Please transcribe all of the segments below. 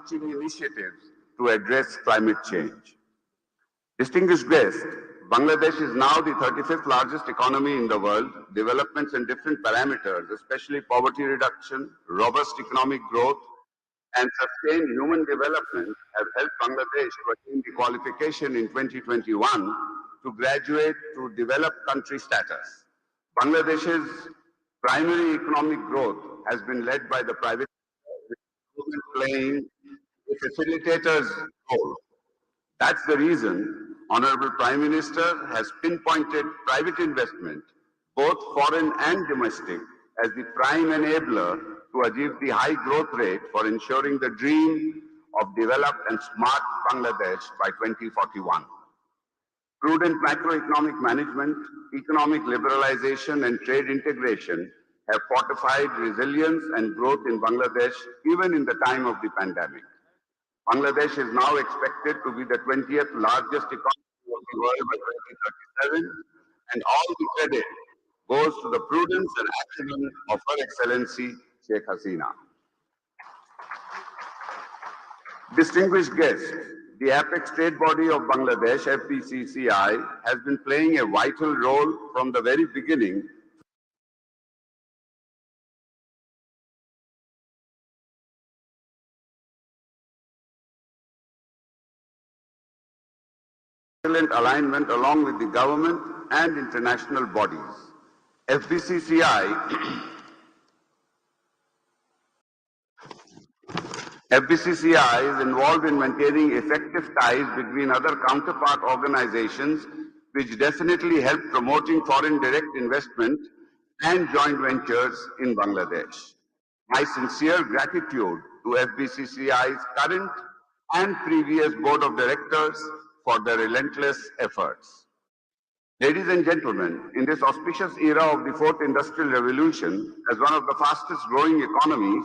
far-reaching initiatives to address climate change. Distinguished guests, Bangladesh is now the 35th largest economy in the world. Developments in different parameters, especially poverty reduction, robust economic growth, and sustained human development have helped Bangladesh to attain the qualification in 2021 to graduate to developed country status. Bangladesh's primary economic growth has been led by the private sector, with government playing a facilitator's role. That's the reason Honorable Prime Minister has pinpointed private investment, both foreign and domestic, as the prime enabler to achieve the high growth rate for ensuring the dream of developed and smart Bangladesh by 2041. Prudent macroeconomic management, economic liberalization, and trade integration have fortified resilience and growth in Bangladesh even in the time of the pandemic. Bangladesh is now expected to be the 20th largest economy of the world by 2037, and all the credit goes to the prudence and acumen of Her Excellency Sheikh Hasina. Distinguished guests, the apex trade body of Bangladesh, FBCCI, has been playing a vital role from the very beginning. Excellent alignment along with the government and international bodies. FBCCI is involved in maintaining effective ties between other counterpart organizations, which definitely help promoting foreign direct investment and joint ventures in Bangladesh. My sincere gratitude to FBCCI's current and previous board of directors for their relentless efforts. Ladies and gentlemen, in this auspicious era of the fourth industrial revolution, as one of the fastest growing economies,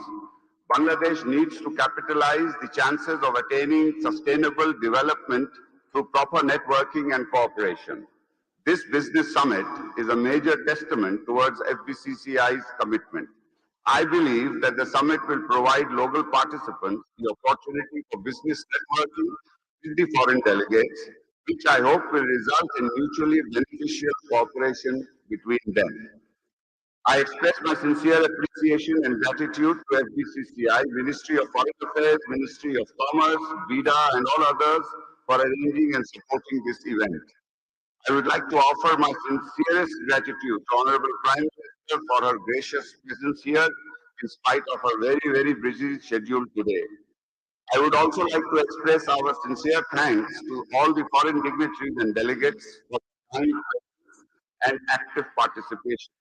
Bangladesh needs to capitalize the chances of attaining sustainable development through proper networking and cooperation. This business summit is a major testament towards FBCCI's commitment. I believe that the summit will provide local participants the opportunity for business networking with the foreign delegates, which I hope will result in mutually beneficial cooperation between them. I express my sincere appreciation and gratitude to FBCCI, Ministry of Foreign Affairs, Ministry of Commerce, VIDA, and all others for arranging and supporting this event. I would like to offer my sincerest gratitude to Honorable Prime Minister for her gracious presence here in spite of her very busy schedule today. I would also like to express our sincere thanks to all the foreign dignitaries and delegates for their kind and active participation.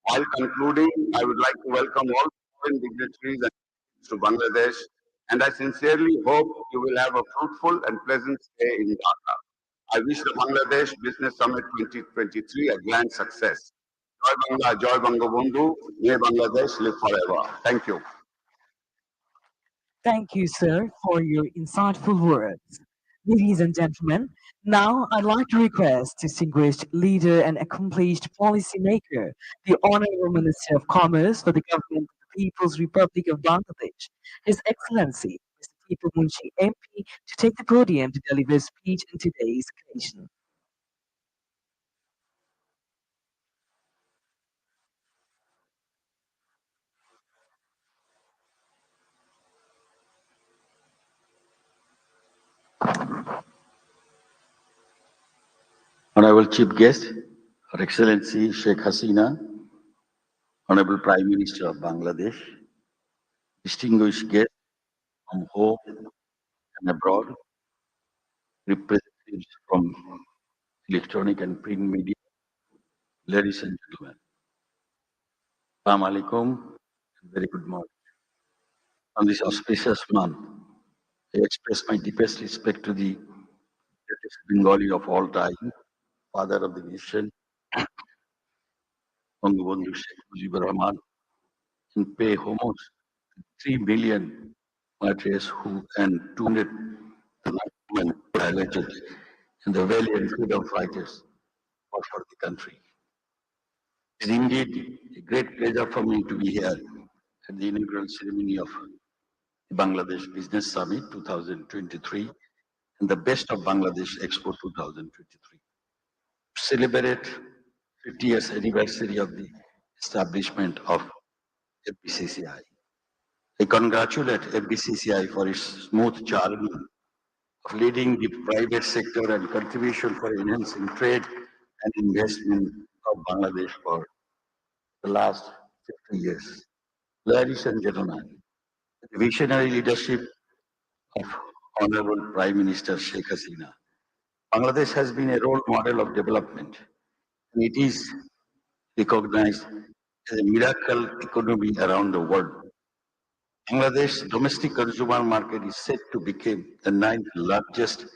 While concluding, I would like to welcome all foreign dignitaries to Bangladesh, and I sincerely hope you will have a fruitful and pleasant stay in Dhaka. I wish the Bangladesh Business Summit 2023 a grand success. Joy Bangla, Joy Bangabandhu, may Bangladesh live forever. Thank you. Thank you, sir, for your insightful words. Ladies and gentlemen, now I'd like to request distinguished leader and accomplished policymaker, the Honorable Minister of Commerce for the Government of the People's Republic of Bangladesh, His Excellency, Mr. Tipu Munshi MP, to take the podium to deliver a speech on today's occasion. Honorable Chief Guest, Her Excellency Sheikh Hasina, Honorable Prime Minister of Bangladesh, distinguished guests from home and abroad, representatives from electronic and print media, ladies and gentlemen. Assalamu alaikum and very good morning. On this auspicious month, I express my deepest respect to the greatest Bengali of all time, father of the nation, Bangabandhu Sheikh Mujibur Rahman, and pay homage to 3 million martyrs who and 200 women violated and the valiant freedom fighters fought for the country. It is indeed a great pleasure for me to be here at the inaugural ceremony of Bangladesh Business Summit 2023 and the Best of Bangladesh Expo 2023. Celebrate 50 years anniversary of the establishment of FBCCI. I congratulate FBCCI for its smooth journey of leading the private sector and contribution for enhancing trade and investment of Bangladesh for the last 50 years. Ladies and gentlemen, the visionary leadership of Honorable Prime Minister Sheikh Hasina, Bangladesh has been a role model of development, and it is recognized as a miracle economy around the world. Bangladesh's domestic consumer market is set to become the ninth largest in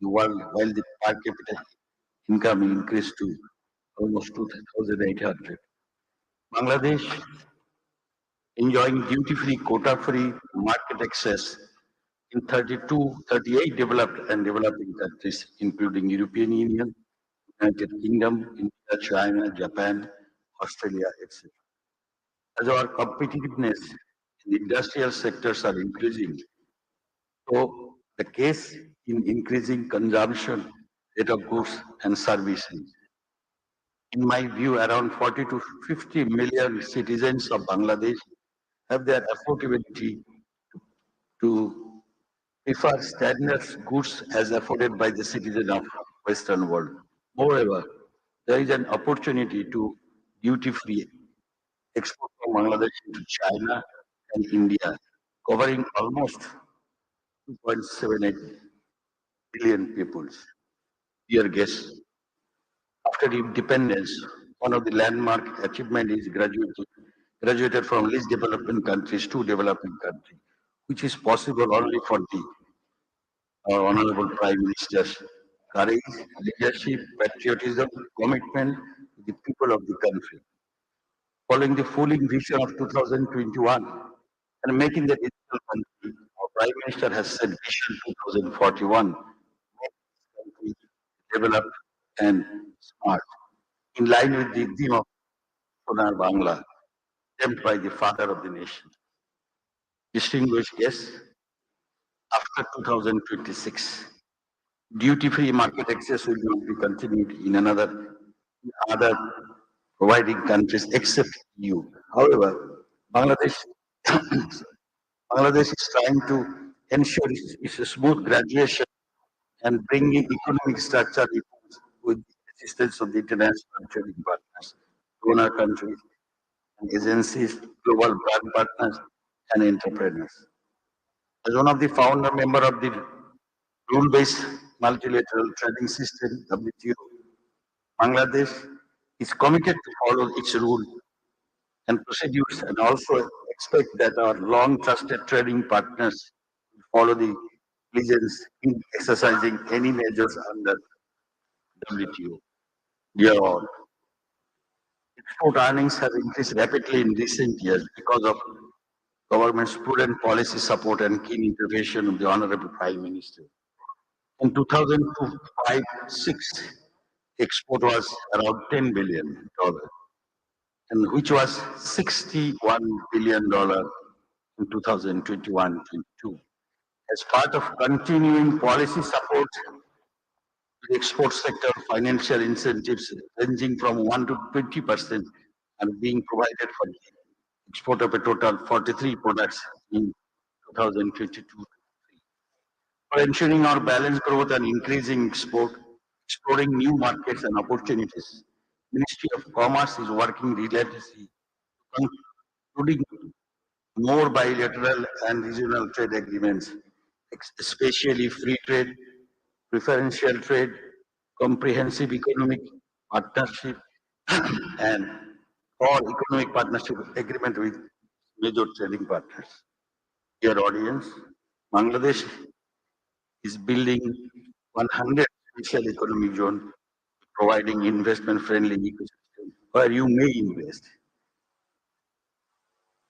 the world, while the per capita income increased to almost 2,800. Bangladesh enjoying duty-free, quota-free market access in 38 developed and developing countries, including European Union, United Kingdom, India, China, Japan, Australia, etc. As our competitiveness in the industrial sectors are increasing, so the case in increasing consumption rate of goods and services. In my view, around 40 to 50 million citizens of Bangladesh have their affordability to prefer standard goods as afforded by the citizen of Western world. Moreover, there is an opportunity to duty-free export from Bangladesh into China and India, covering almost 2.78 billion people. Dear guests, after independence, one of the landmark achievements is graduated from least developing countries to developing countries, which is possible only for the our Honorable Prime Minister's courage, leadership, patriotism, commitment to the people of the country. Following the fulling vision of 2021 and making the digital country, our Prime Minister has set Vision 2041, make this country developed and smart, in line with the theme of Sonar Bangla, named by the father of the nation. Distinguished guests, after 2026, duty-free market access will not be continued in other providing countries except EU. However, Bangladesh, Bangladesh is trying to ensure its smooth graduation and bringing economic structure reforms with the assistance of the international trading partners, donor countries, and agencies, global brand partners, and entrepreneurs. As one of the founder member of the rule-based multilateral trading system, WTO, Bangladesh is committed to follow its rule and procedures and also expect that our long trusted trading partners will follow the diligence in exercising any measures under WTO. Dear all, export earnings have increased rapidly in recent years because of government's prudent policy support and keen intervention of the Honorable Prime Minister. In 2005-6, export was around $10 billion, and which was $61 billion in 2021-22. As part of continuing policy support to the export sector, financial incentives ranging from 1 to 20% are being provided for the export of a total 43 products in 2022. For ensuring our balanced growth and increasing exploring new markets and opportunities, Ministry of Commerce is working relentlessly, including more bilateral and regional trade agreements, especially free trade, preferential trade, comprehensive economic partnership, and or economic partnership agreement with major trading partners. Dear audience, Bangladesh is building 100 special economic zone, providing investment-friendly ecosystem where you may invest.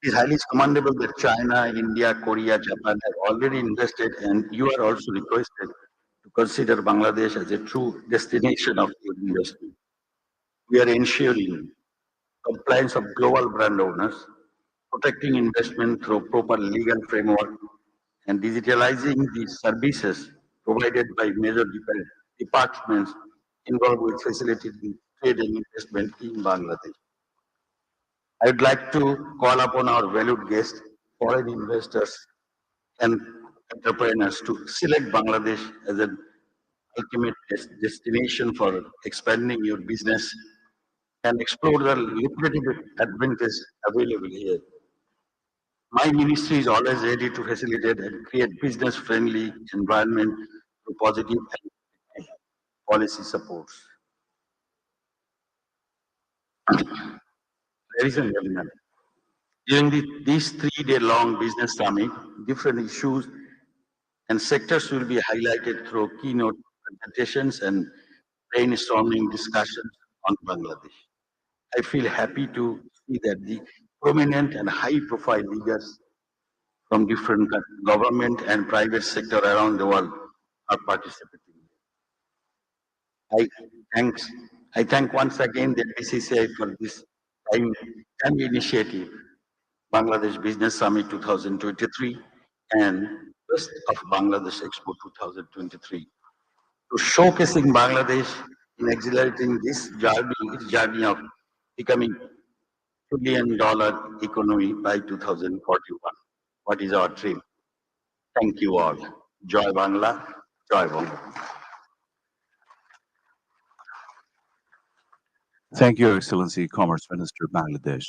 It is highly commendable that China, India, Korea, Japan have already invested, and you are also requested to consider Bangladesh as a true destination of your investment. We are ensuring compliance of global brand owners, protecting investment through proper legal framework, and digitalizing the services provided by major departments involved with facilitating trade and investment in Bangladesh. I would like to call upon our valued guests, foreign investors and entrepreneurs to select Bangladesh as an ultimate destination for expanding your business and explore the lucrative advantages available here. My ministry is always ready to facilitate and create business-friendly environment through positive and policy supports. Ladies and gentlemen, during this 3-day-long business summit, different issues and sectors will be highlighted through keynote presentations and brainstorming discussions on Bangladesh. I feel happy to see that the prominent and high-profile leaders from different government and private sector around the world are participating. I thank once again the BCCI for this time initiative, Bangladesh Business Summit 2023 and Best of Bangladesh Expo 2023. To showcasing Bangladesh in accelerating this journey of becoming $1 trillion economy by 2041. What is our dream? Thank you all. Joy Bangla, Joy Bangla. Thank you, Your Excellency, Commerce Minister, Bangladesh.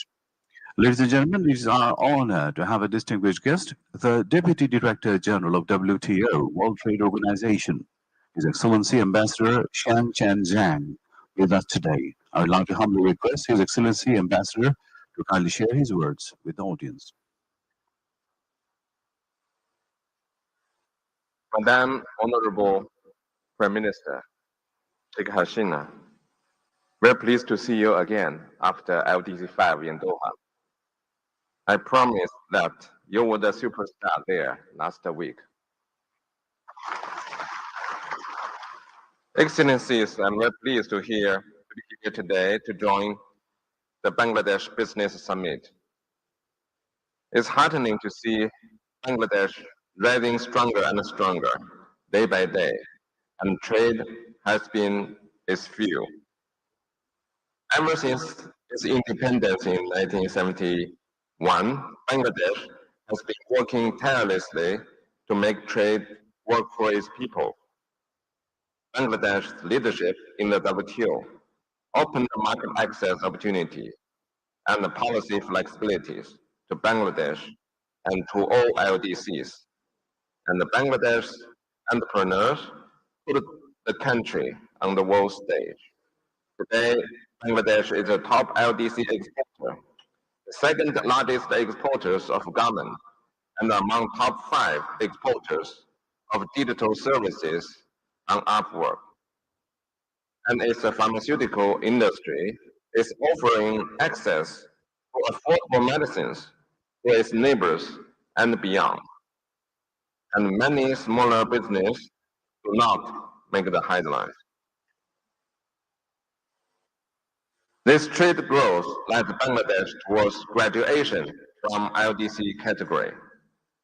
Ladies and gentlemen, it is our honor to have a distinguished guest, the Deputy Director General of WTO, World Trade Organization, His Excellency Ambassador Xiang Chen Zhang, with us today. I would like to humbly request His Excellency Ambassador to kindly share his words with the audience. Madam Honorable Prime Minister Sheikh Hasina, we're pleased to see you again after LDC 5 in Doha. I promised that you were the superstar there last week. Excellencies, I'm very pleased to be here today to join the Bangladesh Business Summit. It's heartening to see Bangladesh rising stronger and stronger day by day, and trade has been its fuel. Ever since its independence in 1971, Bangladesh has been working tirelessly to make trade work for its people. Bangladesh's leadership in the WTO opened the market access opportunities and the policy flexibilities to Bangladesh and to all LDCs. And the Bangladesh entrepreneurs put the country on the world stage. Today, Bangladesh is a top LDC exporter, the second largest exporters of garment, and among top 5 exporters of digital services on Upwork. And its pharmaceutical industry is offering access to affordable medicines to its neighbors and beyond. And many smaller businesses do not make the headlines. This trade growth led Bangladesh towards graduation from LDC category,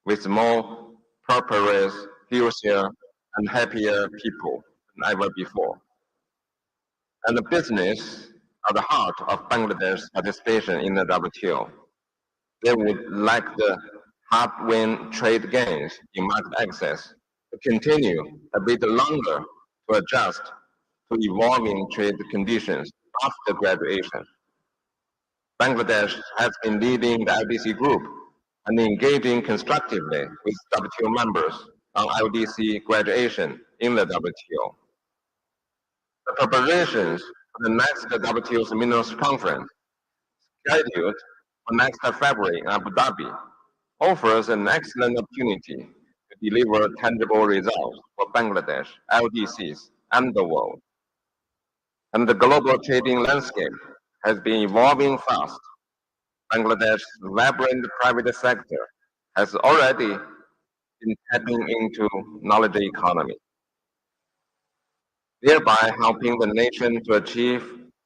with more prosperous, healthier, and happier people than ever before. And the business are the heart of Bangladesh's participation in the WTO. They would like the hard-won trade gains in market access to continue a bit longer to adjust to evolving trade conditions after graduation. Bangladesh has been leading the LDC group and engaging constructively with WTO members on LDC graduation in the WTO. The preparations for the next WTO's Minerals Conference, scheduled for next February in Abu Dhabi, offers an excellent opportunity to deliver tangible results for Bangladesh, LDCs, and the world. And the global trading landscape has been evolving fast. Bangladesh's vibrant private sector has already been tapping into knowledge economy, thereby helping the nation to achieve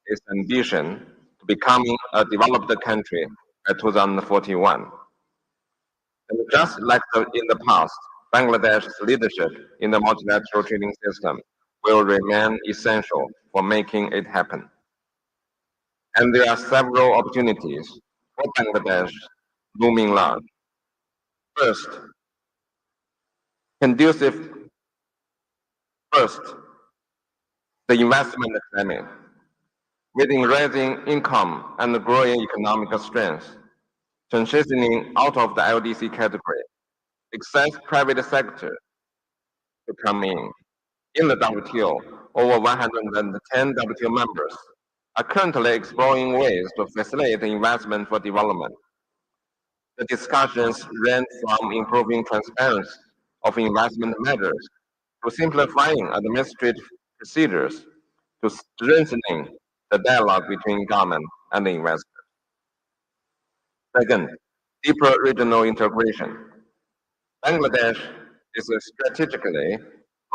its ambition to becoming a developed country by 2041. And just like in the past, Bangladesh's leadership in the multilateral trading system will remain essential for making it happen. And there are several opportunities for Bangladesh looming large. First, conducive. First, the investment climate. With rising income and growing economic strength, transitioning out of the LDC category, excess private sector to come in. In the WTO, over 110 WTO members are currently exploring ways to facilitate investment for development. The discussions range from improving transparency of investment measures to simplifying administrative procedures to strengthening the dialogue between government and the investors. Second, deeper regional integration. Bangladesh is strategically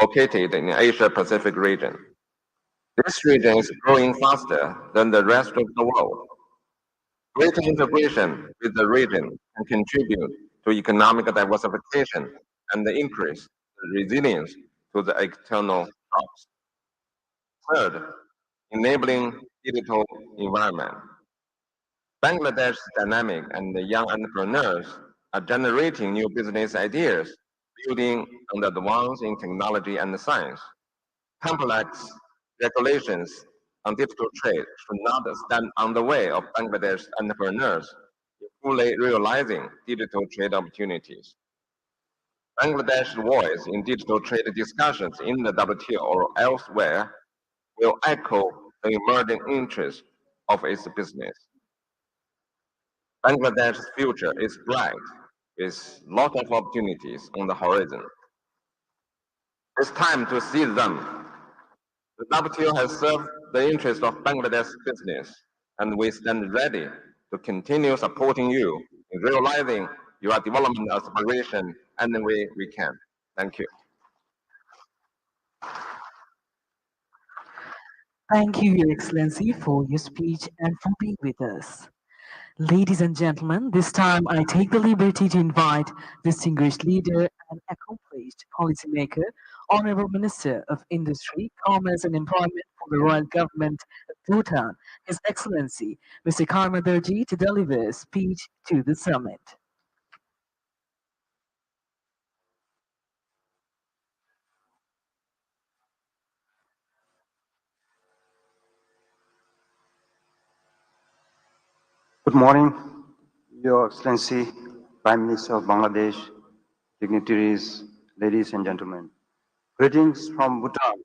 located in the Asia-Pacific region. This region is growing faster than the rest of the world. Greater integration with the region can contribute to economic diversification and increase the resilience to the external shocks. Third, enabling digital environment. Bangladesh's dynamic and young entrepreneurs are generating new business ideas, building on the advance in technology and science. Complex regulations on digital trade should not stand on the way of Bangladesh entrepreneurs in fully realizing digital trade opportunities. Bangladesh's voice in digital trade discussions in the WTO or elsewhere will echo the emerging interests of its business. Bangladesh's future is bright, with lots of opportunities on the horizon. It's time to seize them. The WTO has served the interest of Bangladesh business, and we stand ready to continue supporting you in realizing your development aspiration any way we can. Thank you. Thank you, Your Excellency, for your speech and for being with us. Ladies and gentlemen, this time I take the liberty to invite distinguished leader and accomplished policymaker, Honorable Minister of Industry, Commerce and Employment for the Royal Government of Bhutan, His Excellency Mr. Karma Durji, to deliver a speech to the summit. Good morning, Your Excellency, Prime Minister of Bangladesh, dignitaries, ladies and gentlemen. Greetings from Bhutan.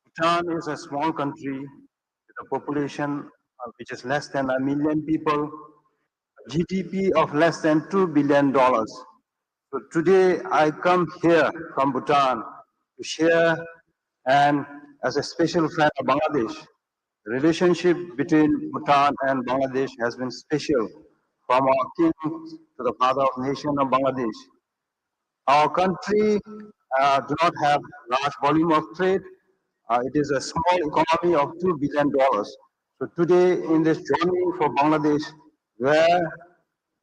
Bhutan is a small country with a population which is less than 1 million people, a GDP of less than $2 billion. So today I come here from Bhutan to share and as a special friend of Bangladesh. The relationship between Bhutan and Bangladesh has been special, from our king to the father of nation of Bangladesh. Our country do not have large volume of trade. It is a small economy of $2 billion. So today in this journey for Bangladesh, where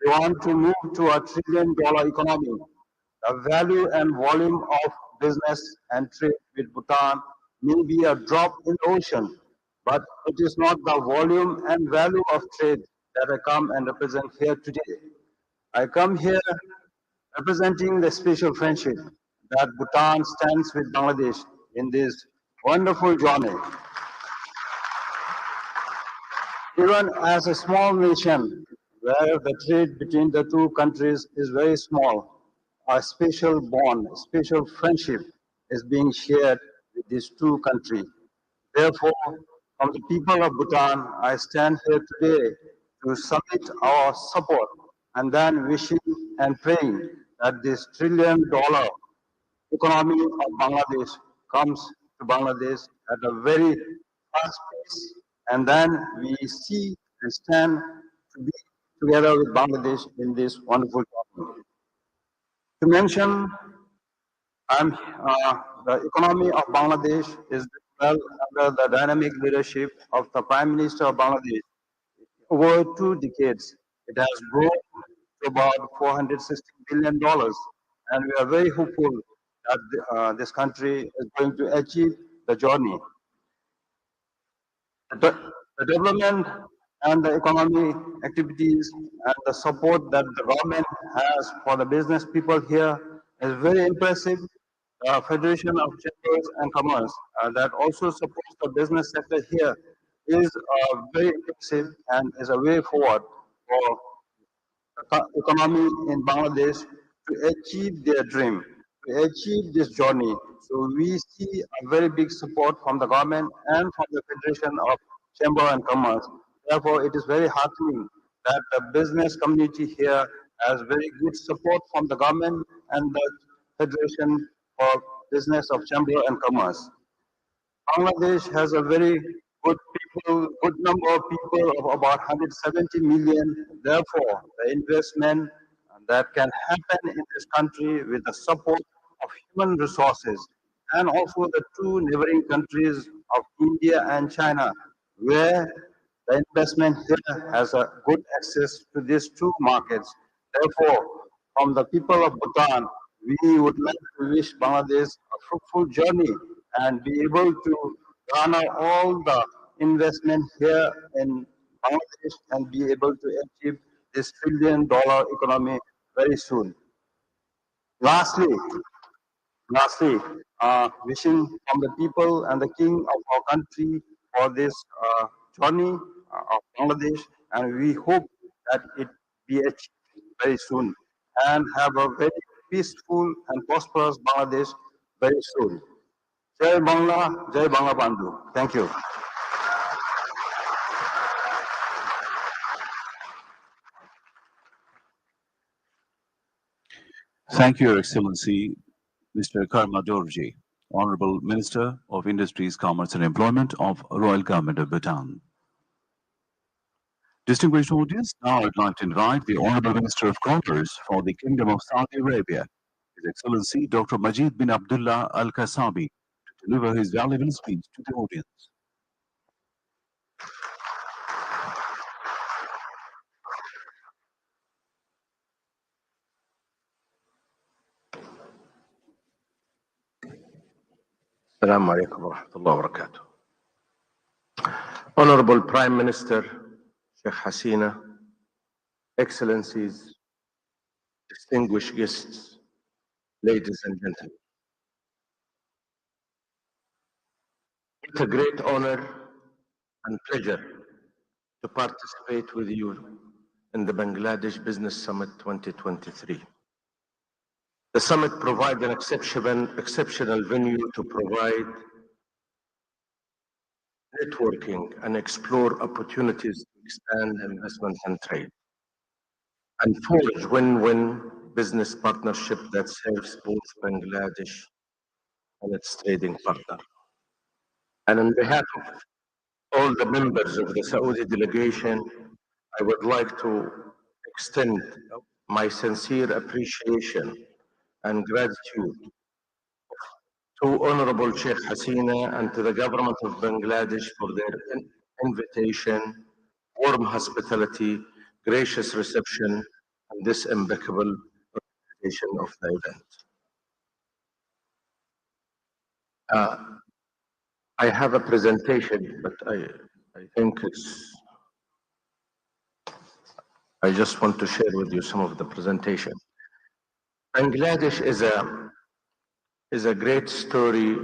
they want to move to a $1 trillion economy, the value and volume of business and trade with Bhutan may be a drop in the ocean, but it is not the volume and value of trade that I come and represent here today. I come here representing the special friendship that Bhutan stands with Bangladesh in this wonderful journey. Even as a small nation, where the trade between the two countries is very small, a special bond, a special friendship is being shared with these two countries. Therefore, from the people of Bhutan, I stand here today to submit our support and then wishing and praying that this $1 trillion economy of Bangladesh comes to Bangladesh at a very fast pace, and then we see and stand to be together with Bangladesh in this wonderful journey. To mention, the economy of Bangladesh is well under the dynamic leadership of the Prime Minister of Bangladesh. Over 2 decades, it has grown to about $460 billion, and we are very hopeful that this country is going to achieve the journey. The development and the economy activities and the support that the government has for the business people here is very impressive. The Federation of Chambers and Commerce that also supports the business sector here is very impressive and is a way forward for economy in Bangladesh to achieve their dream, to achieve this journey. So we see a very big support from the government and from the Federation of Chamber and Commerce. Therefore, it is very heartening that the business community here has very good support from the government and the Federation for Business of Chamber and Commerce. Bangladesh has a very good number of people of about 170 million. Therefore, the investment that can happen in this country with the support of human resources and also the two neighboring countries of India and China, where the investment here has a good access to these two markets. Therefore, from the people of Bhutan, we would like to wish Bangladesh a fruitful journey and be able to garner all the investment here in Bangladesh and be able to achieve this $1 trillion economy very soon. Lastly, wishing from the people and the king of our country for this journey of Bangladesh, and we hope that it be achieved very soon and have a very peaceful and prosperous Bangladesh very soon. Jai Bangla, Jai Bangla Bandhu. Thank you. Thank you, Your Excellency, Mr. Karma Dorji, Honorable Minister of Industries, Commerce and Employment of Royal Government of Bhutan. Distinguished audience, now I'd like to invite the Honorable Minister of Commerce for the Kingdom of Saudi Arabia, His Excellency Dr. Majid bin Abdullah Al Kasabi, to deliver his valuable speech to the audience. Assalamu alaikum wa rahmatullahi wa barakatuh. Honorable Prime Minister Sheikh Hasina, Excellencies, distinguished guests, ladies and gentlemen. It's a great honor and pleasure to participate with you in the Bangladesh Business Summit 2023. The summit provides an exceptional venue to provide networking and explore opportunities to expand investment and trade, and forge win-win business partnership that serves both Bangladesh and its trading partner. And on behalf of all the members of the Saudi delegation, I would like to extend my sincere appreciation and gratitude to Honorable Sheikh Hasina and to the government of Bangladesh for their invitation, warm hospitality, gracious reception, and this impeccable organization of the event. I have a presentation, but I think I just want to share with you some of the presentation. Bangladesh is a great story,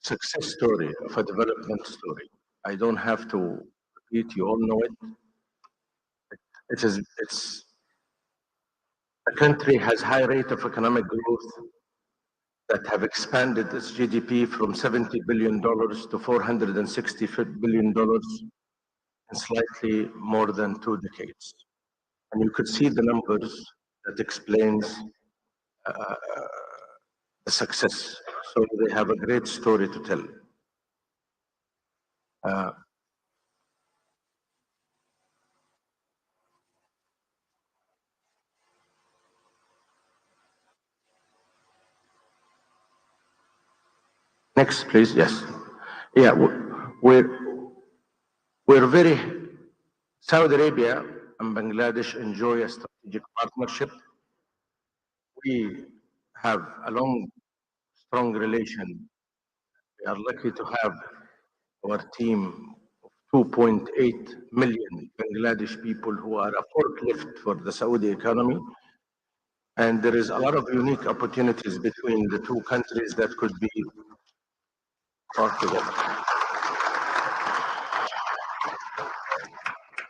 success story of a development story. I don't have to repeat, you all know it. The country has high rate of economic growth that have expanded its GDP from $70 billion to $460 billion in slightly more than 2 decades. And you could see the numbers that explains the success. So they have a great story to tell. Next, please. Yes. Yeah, we're very, Saudi Arabia and Bangladesh enjoy a strategic partnership. We have a long, strong relation. We are lucky to have our team of 2.8 million Bangladesh people who are a forklift for the Saudi economy. And there is a lot of unique opportunities between the two countries that could be brought together.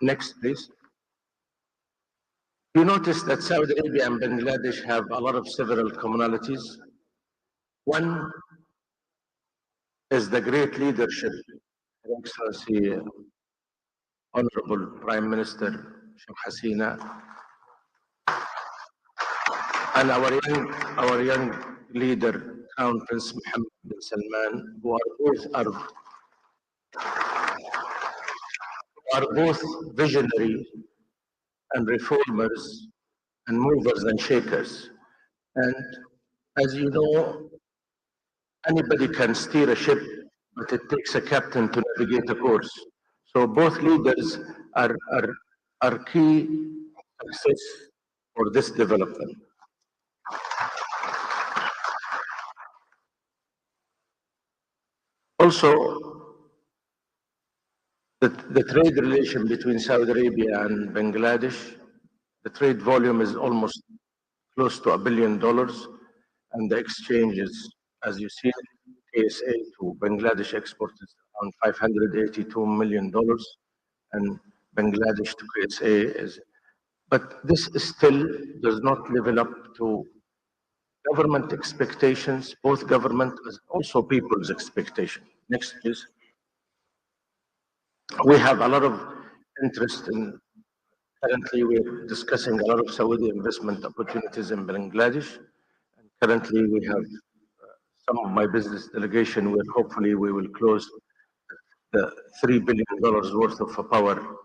Next, please. You notice that Saudi Arabia and Bangladesh have a lot of several commonalities. One is the great leadership, Her Excellency, Honorable Prime Minister Sheikh Hasina, and our young leader, Crown Prince Mohammed bin Salman, who are both visionary and reformers and movers and shakers. And as you know, anybody can steer a ship, but it takes a captain to navigate a course. So both leaders are key success for this development. Also, the trade relation between Saudi Arabia and Bangladesh, the trade volume is almost close to $1 billion, and the exchange is, as you see, KSA to Bangladesh export is around $582 million, and Bangladesh to KSA is, but this still does not level up to government expectations, both government as also people's expectation. Next, please. We have a lot of interest in, currently we're discussing a lot of Saudi investment opportunities in Bangladesh. And currently we have some of my business delegation where hopefully we will close the $3 billion worth of a power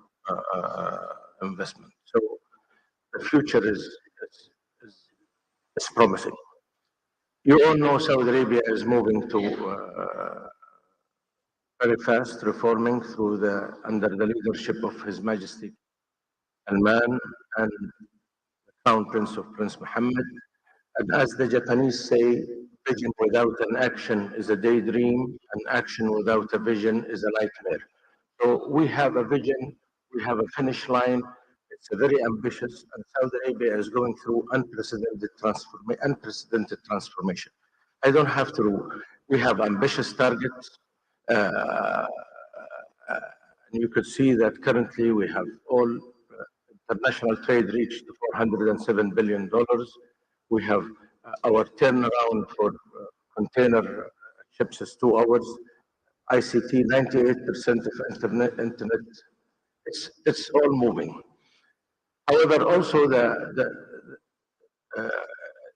investment. So the future is promising. You all know Saudi Arabia is moving to very fast reforming through under the leadership of His Majesty Salman and the Crown Prince of Prince Mohammed. And as the Japanese say, vision without an action is a daydream, and action without a vision is a nightmare. So we have a vision, we have a finish line. It's a very ambitious, and Saudi Arabia is going through unprecedented transformation. I don't have to, we have ambitious targets. And you could see that currently we have all international trade reached $407 billion. We have our turnaround for container ships is 2 hours. ICT, 98% of internet. It's all moving. However, also the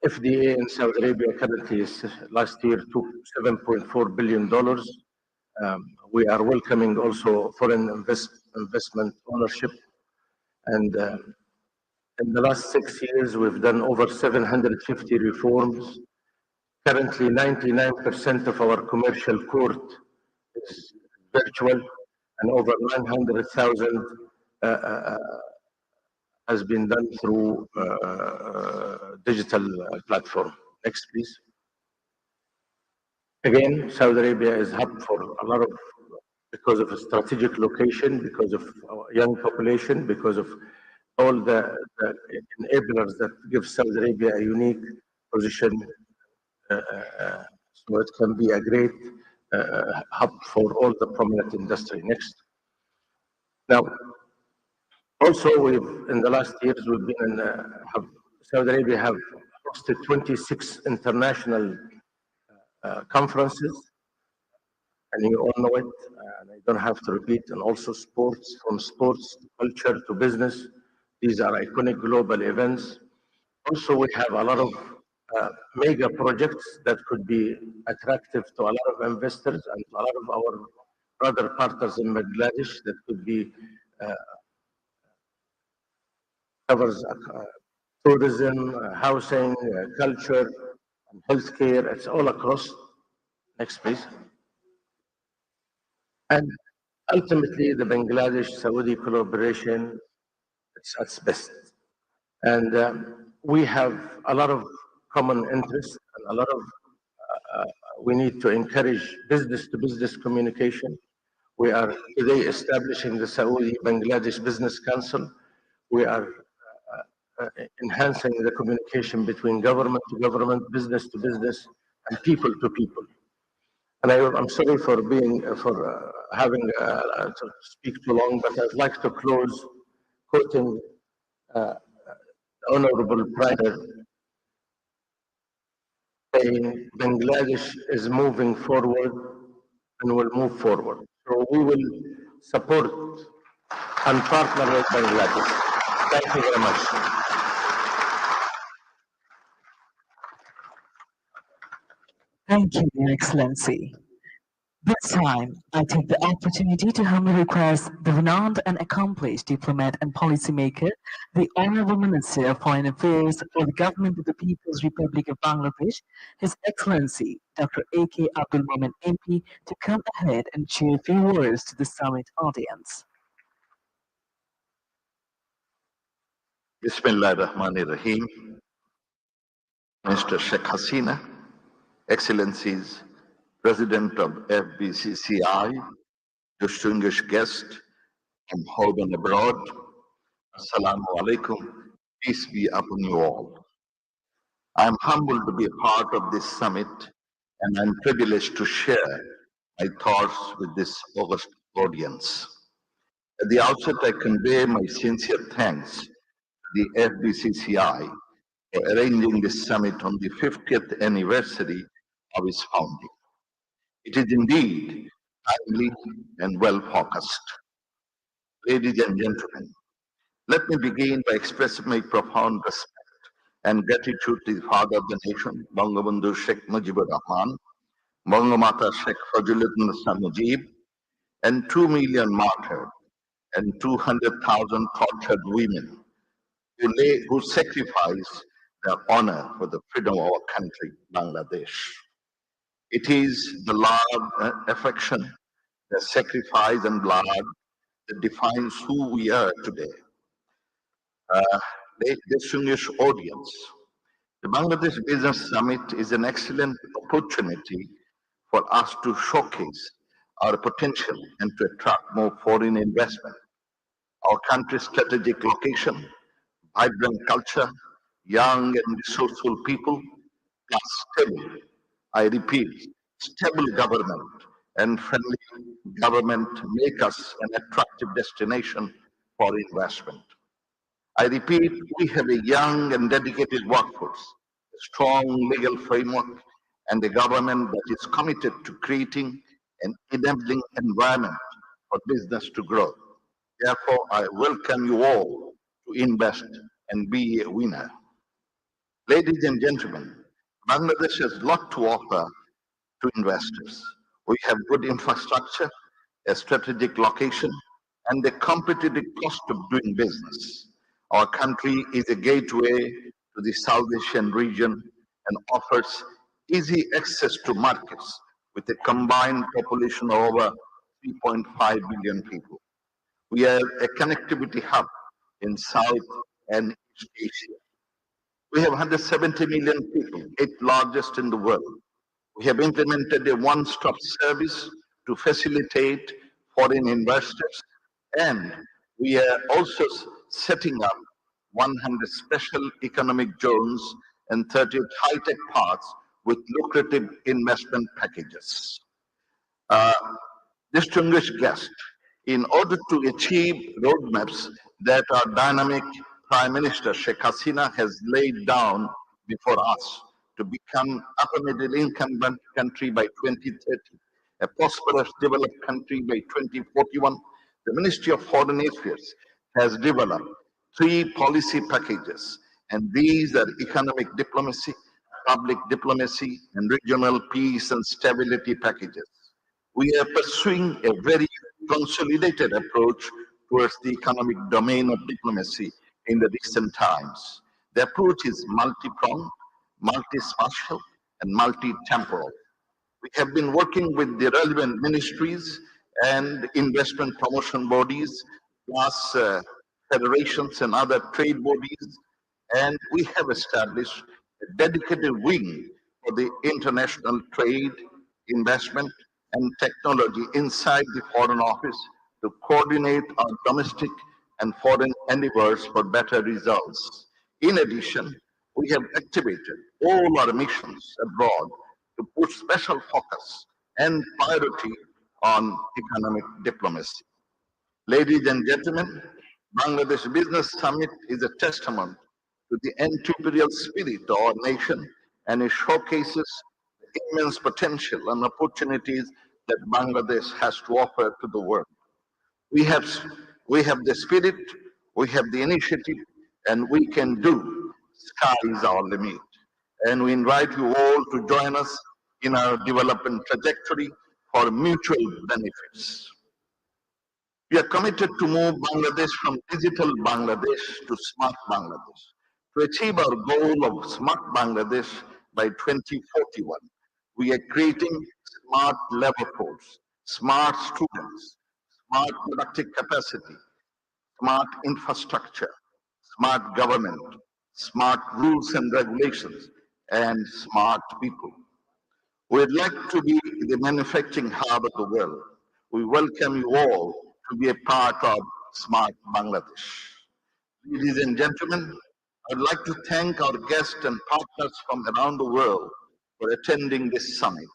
FDA in Saudi Arabia currently is last year took $7.4 billion. We are welcoming also foreign investment ownership. And in the last 6 years, we've done over 750 reforms. Currently, 99% of our commercial court is virtual, and over 900,000 has been done through digital platform. Next, please. Again, Saudi Arabia is hub for a lot of, because of a strategic location, because of our young population, because of all the enablers that give Saudi Arabia a unique position, so it can be a great hub for all the prominent industry. Next. Now, also in the last years, we've been Saudi Arabia have hosted 26 international conferences, and you all know it, and I don't have to repeat, and also sports, from sports to culture to business. These are iconic global events. Also, we have a lot of mega projects that could be attractive to a lot of investors and a lot of our brother partners in Bangladesh that could be covers tourism, housing, culture, and healthcare. It's all across. Next, please. And ultimately, the Bangladesh-Saudi collaboration, it's at its best. And we have a lot of common interest and a lot of we need to encourage business-to-business communication. We are today establishing the Saudi-Bangladesh Business Council. We are enhancing the communication between government to government, business to business, and people to people. And I'm sorry for having to speak too long, but I'd like to close quoting Honorable Prime Minister saying Bangladesh is moving forward and will move forward. So we will support and partner with Bangladesh. Thank you very much. Thank you, Your Excellency. This time, I take the opportunity to humbly request the renowned and accomplished diplomat and policymaker, the Honorable Minister of Foreign Affairs for the Government of the People's Republic of Bangladesh, His Excellency Dr. A.K. Abdul Momen MP, to come ahead and share a few words to the summit audience. Bismillah ar-Rahman ar-Rahim. Mr. Sheikh Hasina, Excellencies, President of FBCCI, distinguished guest from home and abroad, Assalamu alaikum, peace be upon you all. I am humbled to be a part of this summit and I am privileged to share my thoughts with this august audience. At the outset, I convey my sincere thanks to the FBCCI for arranging this summit on the 50th anniversary of its founding. It is indeed timely and well focused. Ladies and gentlemen, let me begin by expressing my profound respect and gratitude to the father of the nation, Bangabandhu Sheikh Mujibur Rahman, Bangamata Sheikh Fajiluddin Mujib, and 2 million martyred and 200,000 tortured women who sacrifice their honor for the freedom of our country, Bangladesh. It is the love, affection, the sacrifice and blood that defines who we are today. Distinguished audience, the Bangladesh Business Summit is an excellent opportunity for us to showcase our potential and to attract more foreign investment. Our country's strategic location, vibrant culture, young and resourceful people, plus stable, I repeat, stable government and friendly government make us an attractive destination for investment. I repeat, we have a young and dedicated workforce, a strong legal framework, and a government that is committed to creating an enabling environment for business to grow. Therefore, I welcome you all to invest and be a winner. Ladies and gentlemen, Bangladesh has a lot to offer to investors. We have good infrastructure, a strategic location, and a competitive cost of doing business. Our country is a gateway to the South Asian region and offers easy access to markets with a combined population of over 3.5 billion people. We are a connectivity hub in South and East Asia. We have 170 million people, 8th largest in the world. We have implemented a one-stop service to facilitate foreign investors, and we are also setting up 100 special economic zones and 30 high-tech parks with lucrative investment packages. Distinguished guests, in order to achieve roadmaps that our dynamic Prime Minister Sheikh Hasina has laid down before us to become upper middle income country by 2030, a prosperous developed country by 2041, the Ministry of Foreign Affairs has developed 3 policy packages, and these are economic diplomacy, public diplomacy, and regional peace and stability packages. We are pursuing a very consolidated approach towards the economic domain of diplomacy in the recent times. The approach is multi-pronged, multi-spatial, and multi-temporal. We have been working with the relevant ministries and investment promotion bodies, plus federations and other trade bodies, and we have established a dedicated wing for the international trade, investment, and technology inside the Foreign Office to coordinate our domestic and foreign endeavors for better results. In addition, we have activated all our missions abroad to put special focus and priority on economic diplomacy. Ladies and gentlemen, Bangladesh Business Summit is a testament to the entrepreneurial spirit of our nation, and it showcases the immense potential and opportunities that Bangladesh has to offer to the world. We have the spirit, we have the initiative, and we can do. Sky is our limit. And we invite you all to join us in our development trajectory for mutual benefits. We are committed to move Bangladesh from digital Bangladesh to smart Bangladesh. To achieve our goal of smart Bangladesh by 2041, we are creating smart labor force, smart students, smart productive capacity, smart infrastructure, smart government, smart rules and regulations, and smart people. We'd like to be the manufacturing hub of the world. We welcome you all to be a part of Smart Bangladesh. Ladies and gentlemen, I'd like to thank our guests and partners from around the world for attending this summit.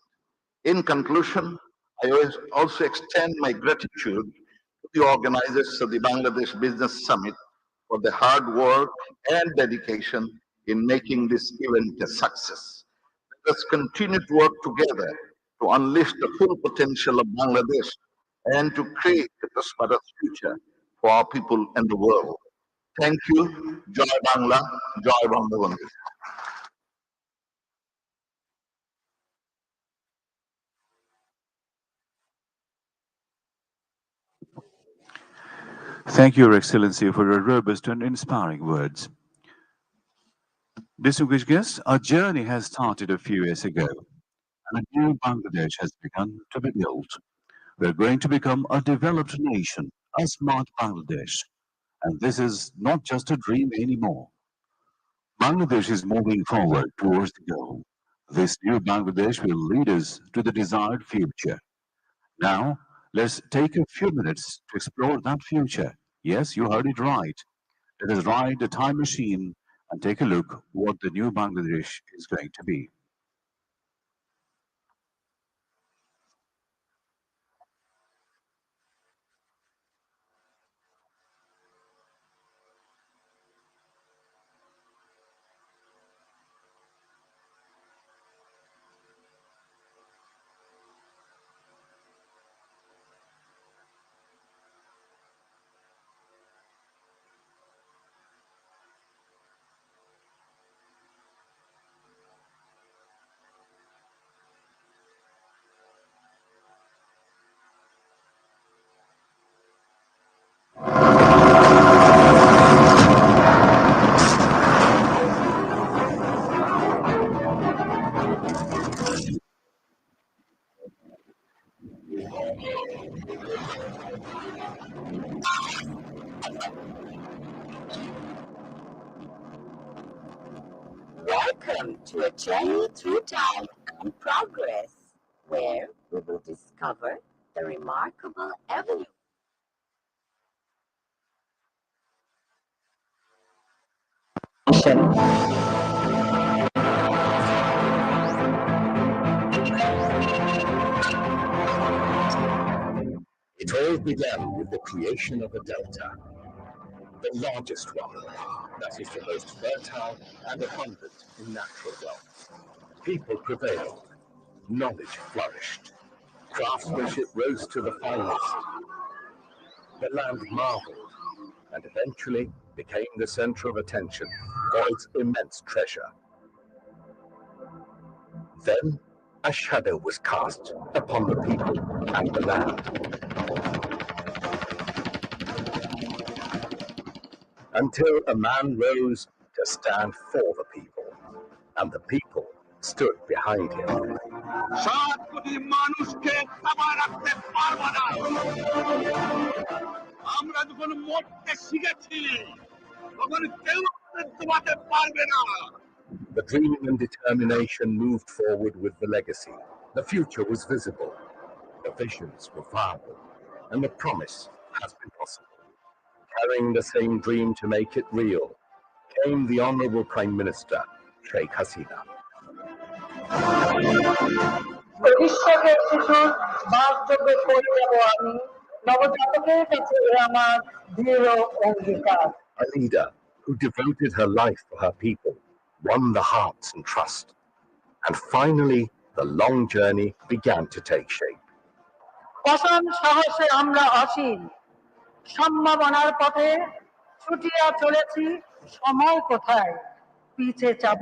In conclusion, I also extend my gratitude to the organizers of the Bangladesh Business Summit for the hard work and dedication in making this event a success. Let us continue to work together to unleash the full potential of Bangladesh and to create a prosperous future for our people and the world. Thank you. Joy Bangla, Joy Bangladesh. Thank you, Your Excellency, for your robust and inspiring words. Distinguished guests, our journey has started a few years ago, and a new Bangladesh has begun to be built. We're going to become a developed nation, a smart Bangladesh. And this is not just a dream anymore. Bangladesh is moving forward towards the goal. This new Bangladesh will lead us to the desired future. Now, let's take a few minutes to explore that future. Yes, you heard it right. Let us ride the time machine and take a look what the new Bangladesh is going to be. Welcome to a journey through time and progress, where we will discover the remarkable evolution. It all began with the creation of a delta, the largest one, that is the most fertile and abundant in natural wealth. People prevailed, knowledge flourished, craftsmanship rose to the finest. The land marveled and eventually became the center of attention for its immense treasure. Then a shadow was cast upon the people and the land. Until a man rose to stand for the people, and the people stood behind him. The dream and determination moved forward with the legacy. The future was visible, the visions were viable, and the promise has been possible. Carrying the same dream to make it real came the Honorable Prime Minister, Sheikh Hasina. ভবিষ্যতের শিশুর বাসযোগ্য করে যাব আমি নবজাতকের কাছে আমার দৃঢ় অঙ্গীকার A leader who devoted her life for her people, won the hearts and trust, and finally the long journey began to take shape. অসম সাহসে আমরা অসীম সম্ভাবনার পথে ছুটিয়া চলেছি সময় কোথায় পিছে যাব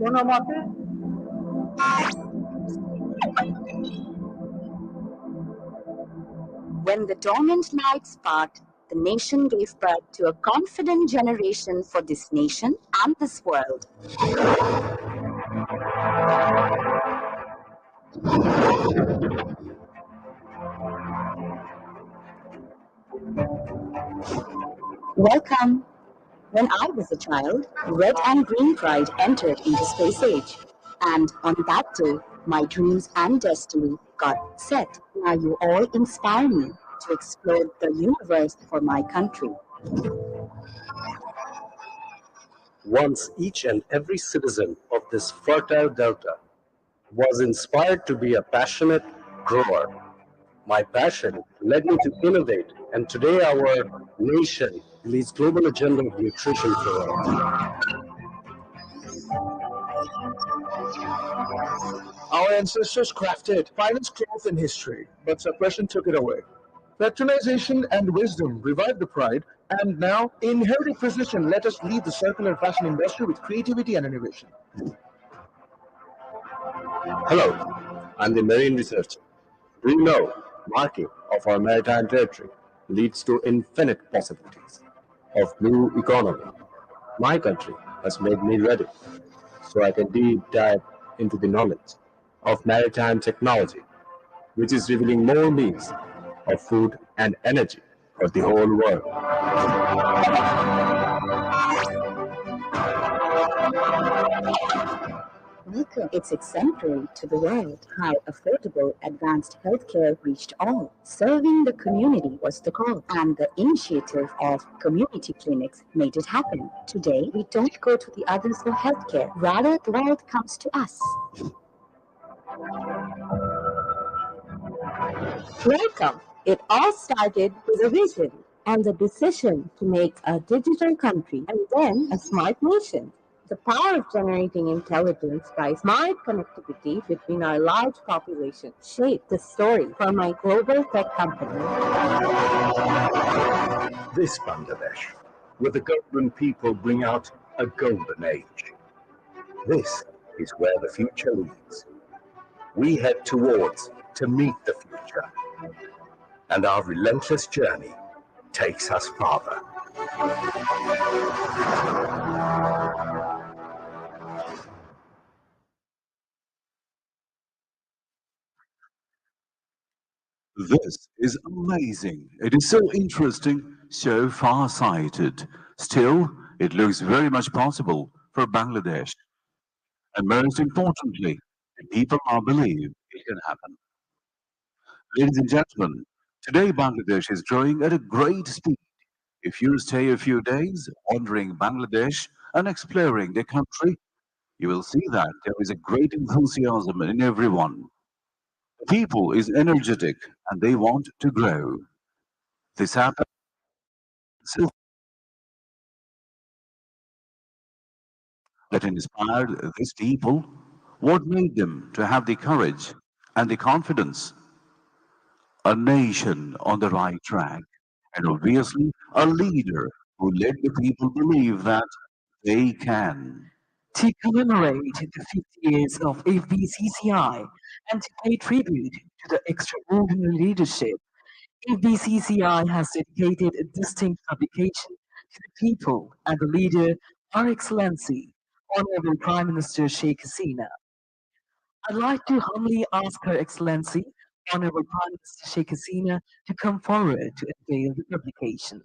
কোনো মতে When the dormant night sparked, the nation gave birth to a confident generation for this nation and this world. Welcome. When I was a child, red and green pride entered into space age. And on that day, my dreams and destiny got set. Now you all inspire me to explore the universe for my country. Once each and every citizen of this fertile delta was inspired to be a passionate grower. My passion led me to innovate, and today our nation leads global agenda of nutrition for all. Our ancestors crafted finest growth in history, but suppression took it away. Patronization and wisdom revived the pride, and now, in inherited precision, let us lead the circular fashion industry with creativity and innovation. Hello, I'm the marine researcher. Do you know, marking of our maritime territory leads to infinite possibilities of blue economy. My country has made me ready, so I can deep dive into the knowledge of maritime technology, which is revealing more means of food and energy for the whole world. Welcome. It's exemplary to the world how affordable advanced healthcare reached all. Serving the community was the call, and the initiative of community clinics made it happen. Today, we don't go to the others for healthcare. Rather, the world comes to us. Welcome. It all started with a vision and the decision to make a digital country and then a smart nation. The power of generating intelligence by smart connectivity between our large population shaped the story for my global tech company. This Bangladesh, where the golden people bring out a golden age. This is where the future leads. We head towards to meet the future, and our relentless journey takes us farther. This is amazing. It is so interesting, so far-sighted. Still, it looks very much possible for Bangladesh. And most importantly, the people now believe it can happen. Ladies and gentlemen, today Bangladesh is growing at a great speed. If you stay a few days wandering Bangladesh and exploring the country, you will see that there is a great enthusiasm in everyone. The people is energetic and they want to grow. This happens that inspired these people. What made them to have the courage and the confidence? A nation on the right track, and obviously a leader who let the people believe that they can. To commemorate the 50 years of FBCCI and to pay tribute to the extraordinary leadership, FBCCI has dedicated a distinct publication to the people and the leader, Her Excellency, Honorable Prime Minister Sheikh Hasina. I'd like to humbly ask Her Excellency, Honorable Prime Minister Sheikh Hasina, to come forward to unveil the publication.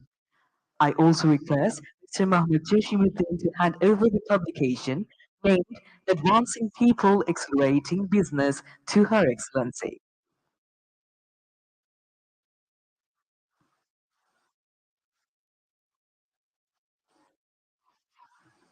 I also request Mr. Mohammed Joshimuddin to hand over the publication aimed at advancing people, accelerating business to Her Excellency.